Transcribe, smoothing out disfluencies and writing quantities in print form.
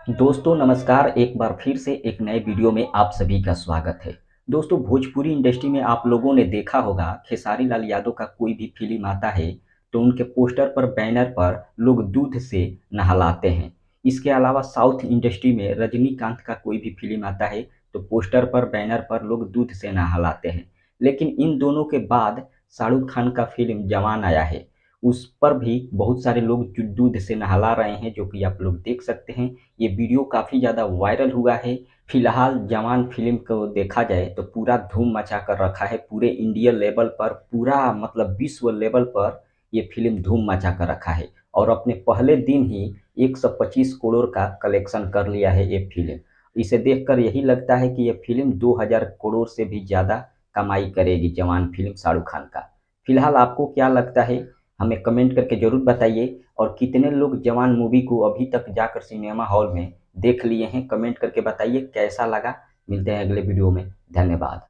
दोस्तों नमस्कार। एक बार फिर से एक नए वीडियो में आप सभी का स्वागत है। दोस्तों भोजपुरी इंडस्ट्री में आप लोगों ने देखा होगा खेसारी लाल यादव का कोई भी फिल्म आता है तो उनके पोस्टर पर बैनर पर लोग दूध से नहलाते हैं। इसके अलावा साउथ इंडस्ट्री में रजनीकांत का कोई भी फिल्म आता है तो पोस्टर पर बैनर पर लोग दूध से नहलाते हैं। लेकिन इन दोनों के बाद शाहरुख खान का फिल्म जवान आया है। उस पर भी बहुत सारे लोग दूध से नहला रहे हैं जो कि आप लोग देख सकते हैं। ये वीडियो काफ़ी ज़्यादा वायरल हुआ है। फिलहाल जवान फिल्म को देखा जाए तो पूरा धूम मचा कर रखा है। पूरे इंडिया लेवल पर पूरा मतलब विश्व लेवल पर ये फिल्म धूम मचा कर रखा है और अपने पहले दिन ही 125 करोड़ का कलेक्शन कर लिया है ये फिल्म। इसे देखकर यही लगता है कि ये फिल्म 2000 करोड़ से भी ज़्यादा कमाई करेगी जवान फिल्म शाहरुख खान का। फिलहाल आपको क्या लगता है हमें कमेंट करके ज़रूर बताइए। और कितने लोग जवान मूवी को अभी तक जाकर सिनेमा हॉल में देख लिए हैं कमेंट करके बताइए कैसा लगा। मिलते हैं अगले वीडियो में। धन्यवाद।